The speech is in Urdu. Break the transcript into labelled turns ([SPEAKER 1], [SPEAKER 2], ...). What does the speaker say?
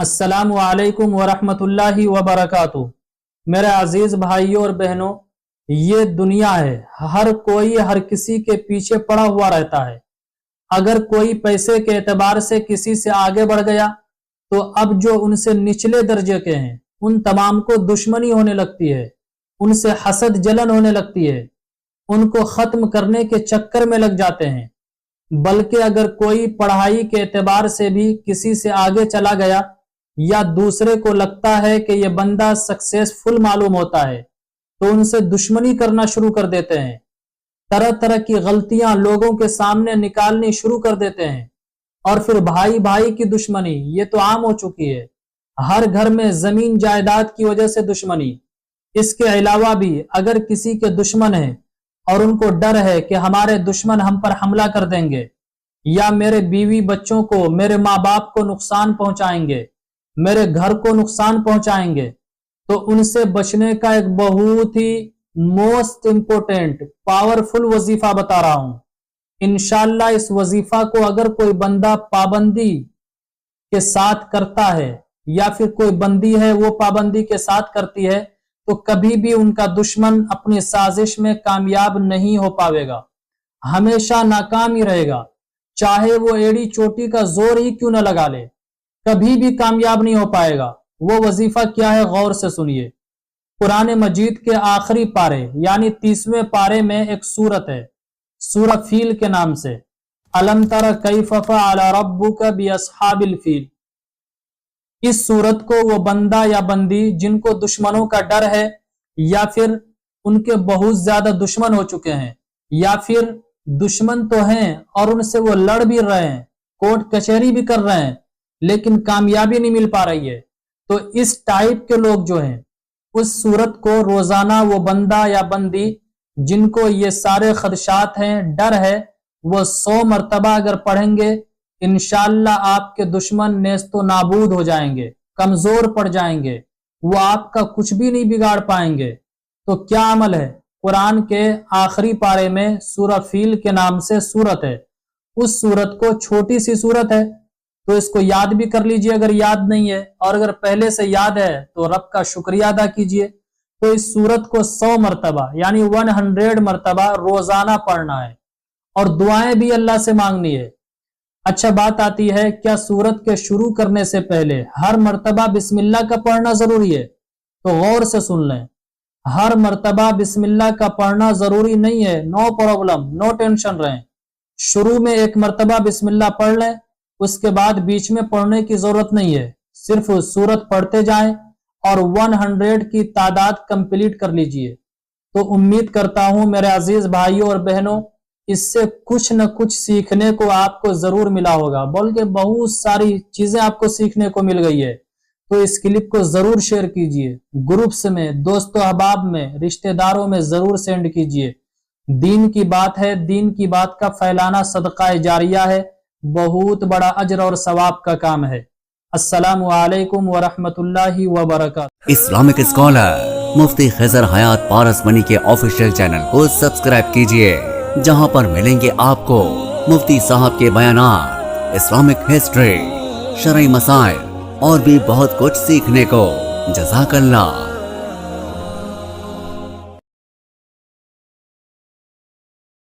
[SPEAKER 1] السلام علیکم ورحمۃ اللہ وبرکاتہ۔ میرے عزیز بھائیوں اور بہنوں، یہ دنیا ہے، ہر کوئی ہر کسی کے پیچھے پڑا ہوا رہتا ہے۔ اگر کوئی پیسے کے اعتبار سے کسی سے آگے بڑھ گیا تو اب جو ان سے نچلے درجے کے ہیں ان تمام کو دشمنی ہونے لگتی ہے، ان سے حسد جلن ہونے لگتی ہے، ان کو ختم کرنے کے چکر میں لگ جاتے ہیں۔ بلکہ اگر کوئی پڑھائی کے اعتبار سے بھی کسی سے آگے چلا گیا یا دوسرے کو لگتا ہے کہ یہ بندہ سکسیسفل معلوم ہوتا ہے تو ان سے دشمنی کرنا شروع کر دیتے ہیں، طرح طرح کی غلطیاں لوگوں کے سامنے نکالنی شروع کر دیتے ہیں، اور پھر بھائی بھائی کی دشمنی یہ تو عام ہو چکی ہے۔ ہر گھر میں زمین جائیداد کی وجہ سے دشمنی۔ اس کے علاوہ بھی اگر کسی کے دشمن ہیں اور ان کو ڈر ہے کہ ہمارے دشمن ہم پر حملہ کر دیں گے یا میرے بیوی بچوں کو، میرے ماں باپ کو نقصان پہنچائیں گے، میرے گھر کو نقصان پہنچائیں گے، تو ان سے بچنے کا ایک بہت ہی موسٹ امپورٹنٹ پاورفل وظیفہ بتا رہا ہوں۔ انشاءاللہ اس وظیفہ کو اگر کوئی بندہ پابندی کے ساتھ کرتا ہے یا پھر کوئی بندی ہے وہ پابندی کے ساتھ کرتی ہے تو کبھی بھی ان کا دشمن اپنی سازش میں کامیاب نہیں ہو پاوے گا، ہمیشہ ناکام ہی رہے گا، چاہے وہ ایڑی چوٹی کا زور ہی کیوں نہ لگا لے، کبھی بھی کامیاب نہیں ہو پائے گا۔ وہ وظیفہ کیا ہے غور سے سنیے۔ قرآن مجید کے آخری پارے یعنی 30ویں پارے میں ایک سورت ہے، سورہ فیل کے نام سے، الم تر کیف فعل ربک باصحاب الفیل۔ اس سورت کو وہ بندہ یا بندی جن کو دشمنوں کا ڈر ہے یا پھر ان کے بہت زیادہ دشمن ہو چکے ہیں یا پھر دشمن تو ہیں اور ان سے وہ لڑ بھی رہے ہیں، کورٹ کچہری بھی کر رہے ہیں لیکن کامیابی نہیں مل پا رہی ہے، تو اس ٹائپ کے لوگ جو ہیں اس سورت کو روزانہ وہ بندہ یا بندی جن کو یہ سارے خدشات ہیں، ڈر ہے، وہ 100 مرتبہ اگر پڑھیں گے انشاءاللہ آپ کے دشمن نیست و نابود ہو جائیں گے، کمزور پڑ جائیں گے، وہ آپ کا کچھ بھی نہیں بگاڑ پائیں گے۔ تو کیا عمل ہے؟ قرآن کے آخری پارے میں سورہ فیل کے نام سے سورت ہے، اس سورت کو چھوٹی سی سورت ہے تو اس کو یاد بھی کر لیجئے اگر یاد نہیں ہے، اور اگر پہلے سے یاد ہے تو رب کا شکریہ ادا کیجئے۔ تو اس سورت کو 100 مرتبہ یعنی 100 مرتبہ روزانہ پڑھنا ہے اور دعائیں بھی اللہ سے مانگنی ہے۔ اچھا بات آتی ہے، کیا سورت کے شروع کرنے سے پہلے ہر مرتبہ بسم اللہ کا پڑھنا ضروری ہے؟ تو غور سے سن لیں، ہر مرتبہ بسم اللہ کا پڑھنا ضروری نہیں ہے، نو پرابلم، نو ٹینشن رہیں۔ شروع میں ایک مرتبہ بسم اللہ پڑھ لیں، اس کے بعد بیچ میں پڑھنے کی ضرورت نہیں ہے، صرف سورت پڑھتے جائیں اور 100 کی تعداد کمپلیٹ کر لیجئے۔ تو امید کرتا ہوں میرے عزیز بھائیوں اور بہنوں اس سے کچھ نہ کچھ سیکھنے کو آپ کو ضرور ملا ہوگا، بلکہ بہت ساری چیزیں آپ کو سیکھنے کو مل گئی ہے۔ تو اس کلپ کو ضرور شیئر کیجئے، گروپس میں، دوست و احباب میں، رشتہ داروں میں ضرور سینڈ کیجئے۔ دین کی بات ہے، دین کی بات کا پھیلانا صدقہ جاریہ ہے، بہت بڑا اجر اور ثواب کا کام ہے۔ السلام علیکم ورحمۃ اللہ وبرکاتہ۔
[SPEAKER 2] اسلامک اسکالر مفتی خضر حیات پارس منی کے آفیشیل چینل کو سبسکرائب کیجئے، جہاں پر ملیں گے آپ کو مفتی صاحب کے بیانات، اسلامک ہسٹری، شرعی مسائل اور بھی بہت کچھ سیکھنے کو۔ جزاک اللہ۔